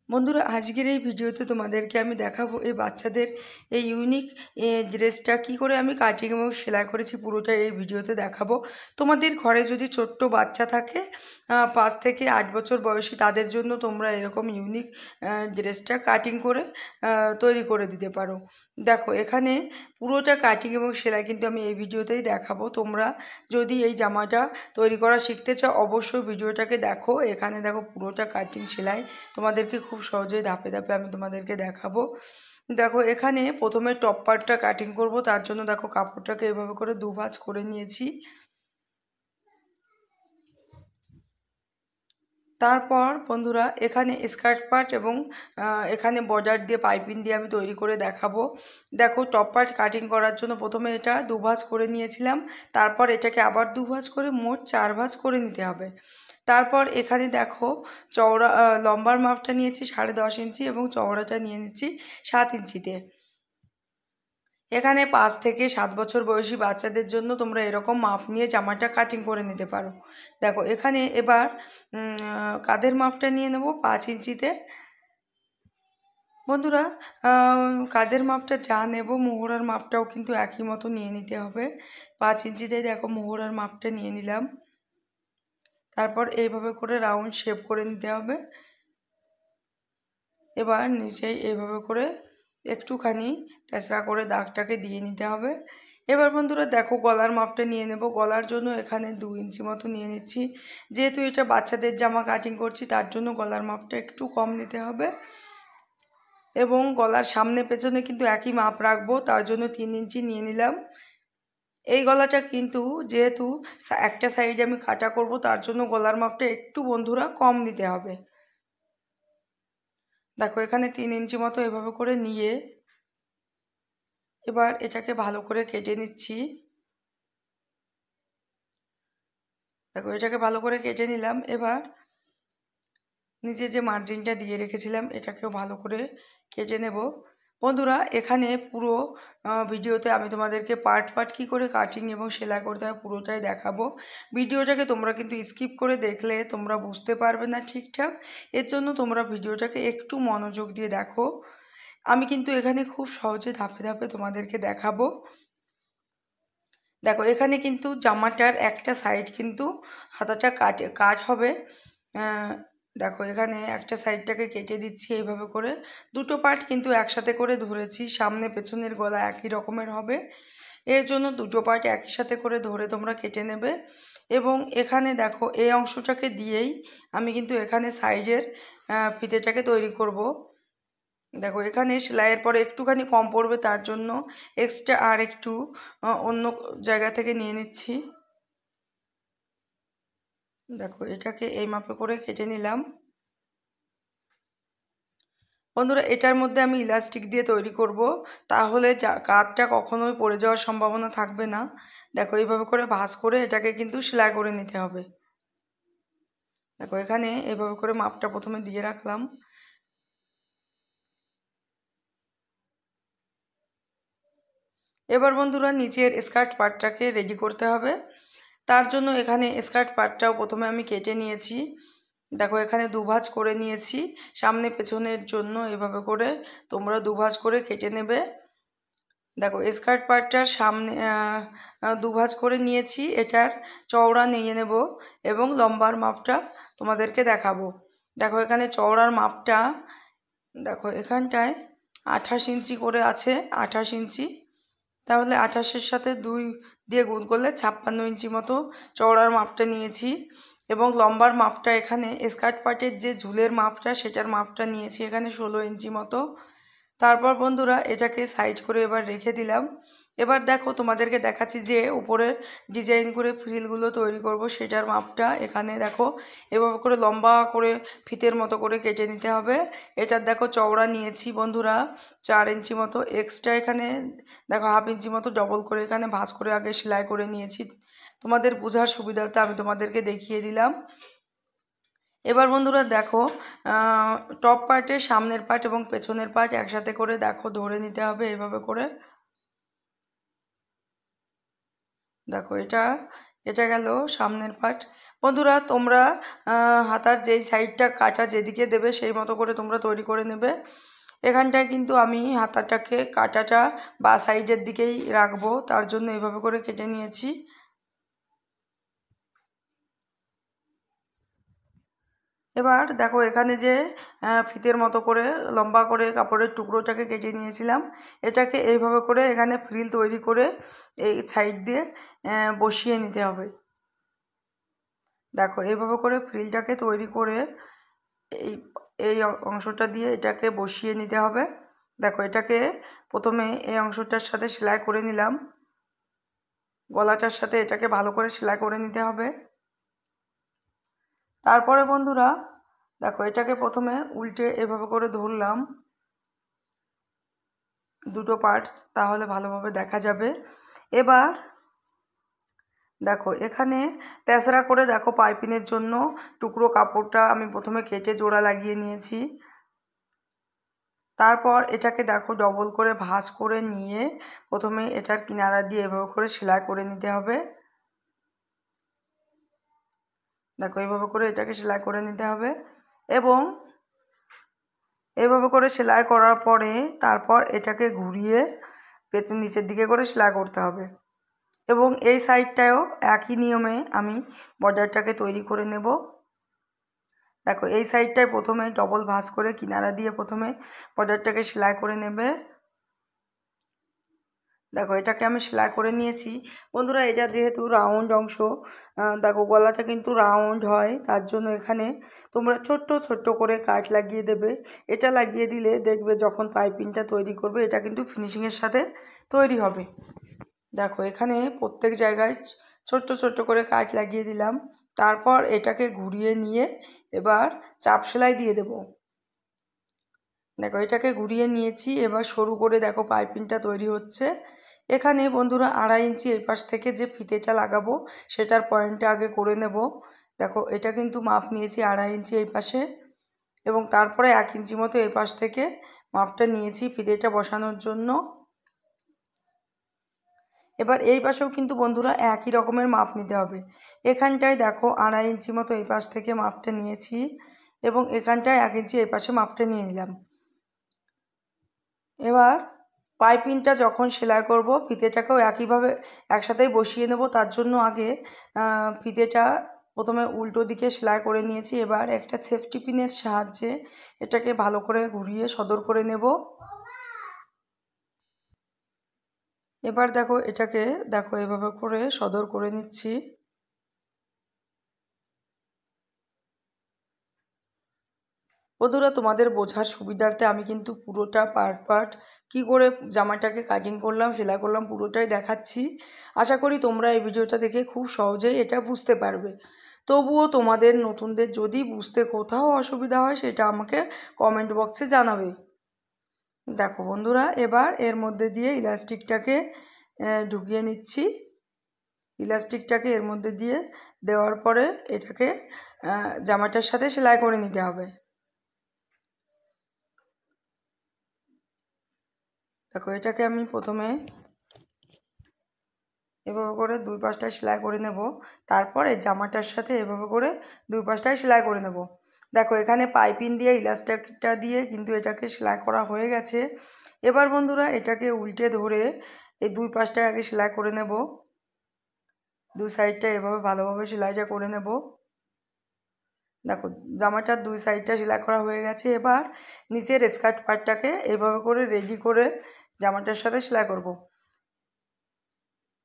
বন্ধুরা আজকের এই ভিডিওতে তোমাদেরকে আমি দেখাবো এই বাচ্চাদের এই ইউনিক ড্রেসটা কি করে আমি কাটিং এবং সেলাই করেছি পুরোটা এই ভিডিওতে দেখাবো। তোমাদের ঘরে যদি ছোট্ট বাচ্চা থাকে 5 থেকে 8 বছর বয়সী, তাদের জন্য তোমরা এরকম ইউনিক ড্রেসটা কাটিং করে তৈরি করে দিতে পারো। দেখো এখানে পুরোটা কাটিং এবং সেলাই কিন্তু আমি এই ভিডিওতেই দেখাবো। তোমরা যদি এই জামাটা তৈরি করা শিখতে চাও অবশ্যই ভিডিওটাকে দেখো। এখানে দেখো পুরোটা কাটিং সেলাই তোমাদেরকে খুব সহজেই ধাপে ধাপে আমি তোমাদেরকে দেখাবো। দেখো এখানে প্রথমে টপ পার্টটা কাটিং করব, তার জন্য দেখো কাপড়টাকে এভাবে করে দুভাঁজ করে নিয়েছি। তারপর বন্ধুরা এখানে স্কার্ট পার্ট এবং এখানে বর্ডার দিয়ে পাইপিং দিয়ে আমি তৈরি করে দেখাবো। দেখো টপ পার্ট কাটিং করার জন্য প্রথমে এটা দুভাঁজ করে নিয়েছিলাম, তারপর এটাকে আবার দুভাঁজ করে মোট 4 ভাঁজ করে নিতে হবে। তারপর এখানে দেখো চওড়া লম্বার মাপটা নিয়েছি 10.5 ইঞ্চি এবং চওড়াটা নিয়ে নিচ্ছি 7 ইঞ্চিতে। এখানে 5 থেকে 7 বছর বয়সী বাচ্চাদের জন্য তোমরা এরকম মাপ নিয়ে জামাটা কাটিং করে নিতে পারো। দেখো এখানে এবার কাঁধের মাপটা নিয়ে নেব 5 ইঞ্চিতে। বন্ধুরা কাঁধের মাপটা যা নেব মোহরার মাপটাও কিন্তু একই মতো নিয়ে নিতে হবে। 5 ইঞ্চিতে দেখো মোহরার মাপটা নিয়ে নিলাম। তারপর এইভাবে করে রাউন্ড শেপ করে নিতে হবে। এবার নিচে এইভাবে করে একটুখানি তেসরা করে দাগটাকে দিয়ে নিতে হবে। এবার বন্ধুরা দেখো গলার মাপটা নিয়ে নেব। গলার জন্য এখানে 2 ইঞ্চি মতো নিয়ে নিচ্ছি। যেহেতু এটা বাচ্চাদের জামা কাটিং করছি তার জন্য গলার মাপটা একটু কম নিতে হবে এবং গলার সামনে পেছনে কিন্তু একই মাপ রাখবো, তার জন্য 3 ইঞ্চি নিয়ে নিলাম। এই গলাটা কিন্তু যেহেতু একটা সাইডে আমি কাটা করব তার জন্য গলার মাপটা একটু বন্ধুরা কম দিতে হবে। দেখো এখানে 3 ইঞ্চি মতো এভাবে করে নিয়ে এবার এটাকে ভালো করে কেটে নিচ্ছি। দেখো এটাকে ভালো করে কেটে নিলাম। এবার নিচে যে মার্জিনটা দিয়ে রেখেছিলাম এটাকেও ভালো করে কেটে নেব। বন্ধুরা এখানে পুরো ভিডিওতে আমি তোমাদেরকে পার্ট পার্ট কী করে কাটিং এবং সেলাই করতে হয় পুরোটাই দেখাবো। ভিডিওটাকে তোমরা কিন্তু স্কিপ করে দেখলে তোমরা বুঝতে পারবে না ঠিকঠাক, এর জন্য তোমরা ভিডিওটাকে একটু মনোযোগ দিয়ে দেখো। আমি কিন্তু এখানে খুব সহজে ধাপে ধাপে তোমাদেরকে দেখাবো। দেখো এখানে কিন্তু জামাটার একটা সাইড কিন্তু হাতাটা কাট হবে। দেখো এখানে একটা সাইডটাকে কেটে দিচ্ছি এইভাবে করে। দুটো পার্ট কিন্তু একসাথে করে ধরেছি, সামনে পেছনের গলা একই রকমের হবে, এর জন্য দুটো পার্ট একই সাথে করে ধরে তোমরা কেটে নেবে। এবং এখানে দেখো এই অংশটাকে দিয়েই আমি কিন্তু এখানে সাইডের ফিতেটাকে তৈরি করব। দেখো এখানে সেলাইয়ের পরে একটুখানি কম পড়বে, তার জন্য এক্সট্রা আর একটু অন্য জায়গা থেকে নিয়ে নিচ্ছি। দেখো এটাকে এই মাপে করে কেটে নিলাম। বন্ধুরা এটার মধ্যে আমি ইলাস্টিক দিয়ে তৈরি করব, তাহলে কাঁধটা কখনোই পড়ে যাওয়ার সম্ভাবনা থাকবে না। দেখো এইভাবে করে ভাঁজ করে এটাকে কিন্তু সেলাই করে নিতে হবে। দেখো এখানে এইভাবে করে মাপটা প্রথমে দিয়ে রাখলাম। এবার বন্ধুরা নিচের স্কার্ট পার্টটাকে রেডি করতে হবে। তার জন্য এখানে স্কার্ট পার্টটাও প্রথমে আমি কেটে নিয়েছি। দেখো এখানে দুভাঁজ করে নিয়েছি, সামনে পেছনের জন্য এভাবে করে তোমরা দুভাঁজ করে কেটে নেবে। দেখো স্কার্ট পার্টটার সামনে দুভাঁজ করে নিয়েছি, এটার চওড়া নিয়ে নেব এবং লম্বার মাপটা তোমাদেরকে দেখাবো। দেখো এখানে চওড়ার মাপটা দেখো এখানটায় 28 ইঞ্চি করে আছে, 28 ইঞ্চি। তাহলে 28-এর সাথে 2 দিয়ে গুণ করলে 56 ইঞ্চি মতো চওড়ার মাপটা নিয়েছি এবং লম্বার মাপটা এখানে স্কার্ট পার্টের যে ঝুলের মাপটা সেটার মাপটা নিয়েছি এখানে 16 ইঞ্চি মতো। তারপর বন্ধুরা এটাকে সাইড করে এবার রেখে দিলাম। এবার দেখো তোমাদেরকে দেখাচ্ছি যে উপরের ডিজাইন করে ফ্রিলগুলো তৈরি করব সেটার মাপটা এখানে দেখো এভাবে করে লম্বা করে ফিতের মতো করে কেটে নিতে হবে। এটার দেখো চওড়া নিয়েছি বন্ধুরা 4 ইঞ্চি মতো, এক্সট্রা এখানে দেখো হাফ ইঞ্চি মতো ডবল করে এখানে ভাঁজ করে আগে সেলাই করে নিয়েছি। তোমাদের বোঝার সুবিধার্থে আমি তোমাদেরকে দেখিয়ে দিলাম। এবার বন্ধুরা দেখো টপ পার্টের সামনের পার্ট এবং পেছনের পার্ট একসাথে করে দেখো ধরে নিতে হবে এভাবে করে। দেখো এটা গেল সামনের পার্ট। বন্ধুরা তোমরা হাতার যেই সাইডটা কাটা যেদিকে দেবে সেই মতো করে তোমরা তৈরি করে নেবে। এখানটায় কিন্তু আমি হাতাটাকে কাটাটা বা সাইডের দিকেই রাখবো, তার জন্য এইভাবে করে কেটে নিয়েছি। এবার দেখো এখানে যে ফিতের মতো করে লম্বা করে কাপড়ের টুকরোটাকে কেটে নিয়েছিলাম, এটাকে এইভাবে করে এখানে ফ্রিল তৈরি করে এই সাইড দিয়ে বসিয়ে নিতে হবে। দেখো এইভাবে করে ফ্রিলটাকে তৈরি করে এই এই অংশটা দিয়ে এটাকে বসিয়ে নিতে হবে। দেখো এটাকে প্রথমে এই অংশটার সাথে সেলাই করে নিলাম, গলাটার সাথে এটাকে ভালো করে সেলাই করে নিতে হবে। তারপরে বন্ধুরা দেখো এটাকে প্রথমে উল্টে এভাবে করে ধরলাম দুটো পার্ট, তাহলে ভালোভাবে দেখা যাবে। এবার দেখো এখানে তেসরা করে দেখো পাইপিনের জন্য টুকরো কাপড়টা আমি প্রথমে কেটে জোড়া লাগিয়ে নিয়েছি। তারপর এটাকে দেখো ডবল করে ভাঁজ করে নিয়ে প্রথমে এটার কিনারা দিয়ে এভাবে করে সেলাই করে নিতে হবে। দেখো এইভাবে করে এটাকে সেলাই করে নিতে হবে এবং এইভাবে করে সেলাই করার পরে তারপর এটাকে ঘুরিয়ে পেছন নিচের দিকে করে সেলাই করতে হবে এবং এই সাইডটায়ও একই নিয়মে আমি বর্ডারটাকে তৈরি করে নেব। দেখো এই সাইডটায় প্রথমে ডবল ভাঁজ করে কিনারা দিয়ে প্রথমে বর্ডারটাকে সেলাই করে নেবে। দেখো এটাকে আমি সেলাই করে নিয়েছি। বন্ধুরা এটা যেহেতু রাউন্ড অংশ, দেখো গলাটা কিন্তু রাউন্ড হয়, তার জন্য এখানে তোমরা ছোট্ট ছোট্ট করে কাট লাগিয়ে দেবে। এটা লাগিয়ে দিলে দেখবে যখন পাইপিংটা তৈরি করবে এটা কিন্তু ফিনিশিংয়ের সাথে তৈরি হবে। দেখো এখানে প্রত্যেক জায়গায় ছোট্ট ছোট্ট করে কাট লাগিয়ে দিলাম। তারপর এটাকে ঘুরিয়ে নিয়ে এবার চাপ সেলাই দিয়ে দেব। দেখো এটাকে ঘুরিয়ে নিয়েছি, এবার সরু করে দেখো পাইপিংটা তৈরি হচ্ছে। এখানে বন্ধুরা 2.5 ইঞ্চি এই পাশ থেকে যে ফিতেটা লাগাবো সেটার পয়েন্টটা আগে করে নেব। দেখো এটা কিন্তু মাপ নিয়েছি 2.5 ইঞ্চি এই পাশে এবং তারপরে 1 ইঞ্চি মতো এই পাশ থেকে মাপটা নিয়েছি ফিতেটা বসানোর জন্য। এবার এই পাশেও কিন্তু বন্ধুরা একই রকমের মাপ নিতে হবে। এখানটায় দেখো 2.5 ইঞ্চি মতো এই পাশ থেকে মাপটা নিয়েছি এবং এখানটায় 1 ইঞ্চি এই পাশে মাপটা নিয়ে নিলাম। এবার পাইপিংটা যখন সেলাই করব ফিতেটাকেও একইভাবে একসাথেই বসিয়ে নেব, তার জন্য আগে ফিতেটা প্রথমে উল্টো দিকে সেলাই করে নিয়েছি। এবার একটা সেফটি পিনের সাহায্যে এটাকে ভালো করে ঘুরিয়ে সদর করে নেব। এবার দেখো এটাকে দেখো এভাবে করে সদর করে নিচ্ছি। বন্ধুরা তোমাদের বোঝার সুবিধার্থে আমি কিন্তু পুরোটা পার্ট কী করে জামাটাকে কাটিং করলাম সেলাই করলাম পুরোটাই দেখাচ্ছি। আশা করি তোমরা এই ভিডিওটা দেখে খুব সহজেই এটা বুঝতে পারবে। তবুও তোমাদের নতুনদের যদি বুঝতে কোথাও অসুবিধা হয় সেটা আমাকে কমেন্ট বক্সে জানাবে। দেখো বন্ধুরা এবার এর মধ্যে দিয়ে ইলাস্টিকটাকে ঢুকিয়ে নিচ্ছি। ইলাস্টিকটাকে এর মধ্যে দিয়ে দেওয়ার পরে এটাকে জামাটার সাথে সেলাই করে নিতে হবে। দেখো এটাকে আমি প্রথমে এভাবে করে দুই পাশটায় সেলাই করে নেব, তারপরে জামাটার সাথে এভাবে করে দুই পাশটায় সেলাই করে নেব। দেখো এখানে পাইপিং দিয়ে ইলাস্টিকটা দিয়ে কিন্তু এটাকে সেলাই করা হয়ে গেছে। এবার বন্ধুরা এটাকে উল্টে ধরে এই দুই পাশটায় আগে সেলাই করে নেব। দুই সাইডটা এভাবে ভালোভাবে সেলাইটা করে নেব। দেখো জামাটার দুই সাইডটা সেলাই করা হয়ে গেছে। এবার নিচের স্কার্ট পার্টটাকে এভাবে করে রেডি করে জামাটার সাথে সেলাই করব।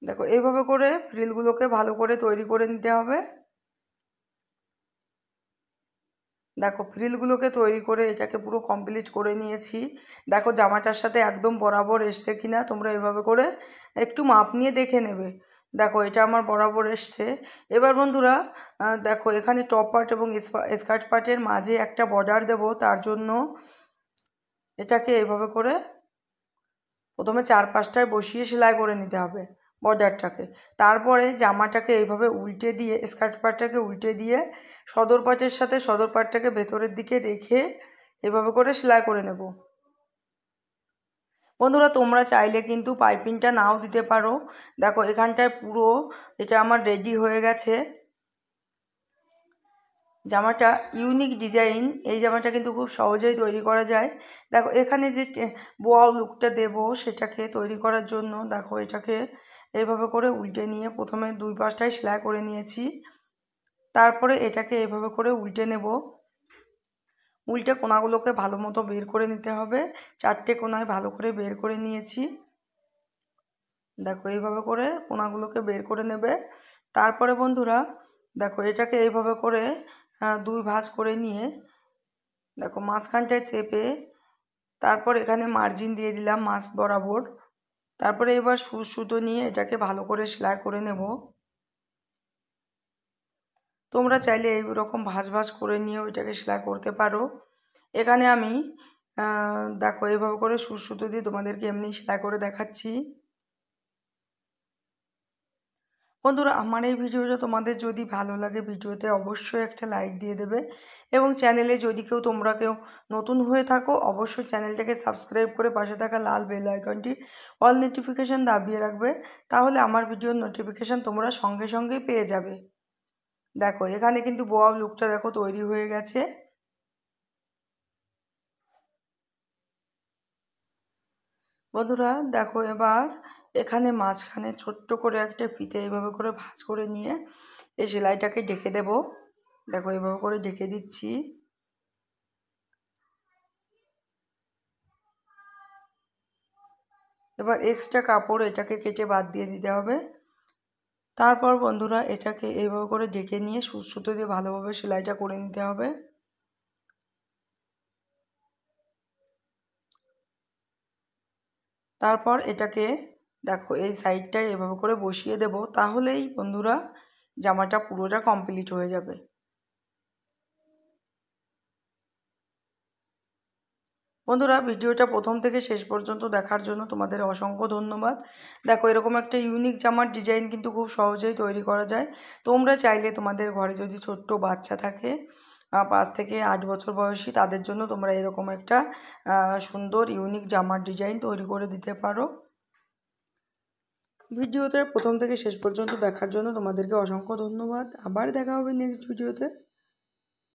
দেখো এইভাবে করে ফ্রিলগুলোকে ভালো করে তৈরি করে নিতে হবে। দেখো ফ্রিলগুলোকে তৈরি করে এটাকে পুরো কমপ্লিট করে নিয়েছি। দেখো জামাটার সাথে একদম বরাবর এসছে কিনা তোমরা এভাবে করে একটু মাপ নিয়ে দেখে নেবে। দেখো এটা আমার বরাবর এসছে। এবার বন্ধুরা দেখো এখানে টপ পার্ট এবং স্কার্ট পার্টের মাঝে একটা বর্ডার দেব, তার জন্য এটাকে এইভাবে করে প্রথমে 4-5টায় বসিয়ে সেলাই করে নিতে হবে বর্ডারটাকে। তারপরে জামাটাকে এইভাবে উল্টে দিয়ে স্কার্ট পার্টটাকে উল্টে দিয়ে সদর পার্টের সাথে সদর পার্টটাকে ভেতরের দিকে রেখে এভাবে করে সেলাই করে নেব। বন্ধুরা তোমরা চাইলে কিন্তু পাইপিংটা নাও দিতে পারো। দেখো এখানটায় পুরো এটা আমার রেডি হয়ে গেছে। জামাটা ইউনিক ডিজাইন, এই জামাটা কিন্তু খুব সহজেই তৈরি করা যায়। দেখো এখানে যে বোয়াও লুকটা দেব সেটাকে তৈরি করার জন্য দেখো এটাকে এইভাবে করে উল্টে নিয়ে প্রথমে দুই পাশটায় সেলাই করে নিয়েছি, তারপরে এটাকে এইভাবে করে উল্টে নেব। উল্টে কোনাগুলোকে ভালো মতো বের করে নিতে হবে। 4টে কোনায় ভালো করে বের করে নিয়েছি। দেখো এইভাবে করে কোনাগুলোকে বের করে নেবে। তারপরে বন্ধুরা দেখো এটাকে এইভাবে করে দুই ভাঁজ করে নিয়ে দেখো মাঝখানটায় চেপে তারপর এখানে মার্জিন দিয়ে দিলাম মাছ বরাবর। তারপরে এবার সুতো নিয়ে এটাকে ভালো করে সেলাই করে নেব। তোমরা চাইলে এইরকম ভাঁজ ভাঁজ করে নিয়েও এটাকে সেলাই করতে পারো। এখানে আমি দেখো এইভাবে করে সুতো দিয়ে তোমাদেরকে এমনি সেলাই করে দেখাচ্ছি। বন্ধুরা আমার এই ভিডিওটা তোমাদের যদি ভালো লাগে ভিডিওতে অবশ্যই একটা লাইক দিয়ে দেবে, এবং চ্যানেলে যদি তোমরা কেউ নতুন হয়ে থাকো অবশ্যই চ্যানেলটাকে সাবস্ক্রাইব করে পাশে থাকা লাল বেল আইকনটি অল নোটিফিকেশান দাবিয়ে রাখবে, তাহলে আমার ভিডিওর নোটিফিকেশান তোমরা সঙ্গে সঙ্গেই পেয়ে যাবে। দেখো এখানে কিন্তু বোয়াও লুকটা দেখো তৈরি হয়ে গেছে। বন্ধুরা দেখো এবার এখানে মাঝখানে ছোট্ট করে একটা ফিতে এইভাবে করে ভাঁজ করে নিয়ে এই সেলাইটাকে ঢেকে দেব। দেখো এইভাবে করে ঢেকে দিচ্ছি। এবার এক্সট্রা কাপড় এটাকে কেটে বাদ দিয়ে দিতে হবে। তারপর বন্ধুরা এটাকে এইভাবে করে ঢেকে নিয়ে সুতো দিয়ে ভালোভাবে সেলাইটা করে নিতে হবে। তারপর এটাকে দেখো এই সাইডটায় এভাবে করে বসিয়ে দেব, তাহলেই বন্ধুরা জামাটা পুরোটা কমপ্লিট হয়ে যাবে। বন্ধুরা ভিডিওটা প্রথম থেকে শেষ পর্যন্ত দেখার জন্য তোমাদের অসংখ্য ধন্যবাদ। দেখো এরকম একটা ইউনিক জামার ডিজাইন কিন্তু খুব সহজেই তৈরি করা যায়। তোমরা চাইলে তোমাদের ঘরে যদি ছোট্ট বাচ্চা থাকে 5 থেকে 8 বছর বয়সী, তাদের জন্য তোমরা এরকম একটা সুন্দর ইউনিক জামার ডিজাইন তৈরি করে দিতে পারো। ভিডিওটা প্রথম থেকে শেষ পর্যন্ত দেখার জন্য তোমাদেরকে অসংখ্য ধন্যবাদ। আবার দেখা হবে নেক্সট ভিডিওতে।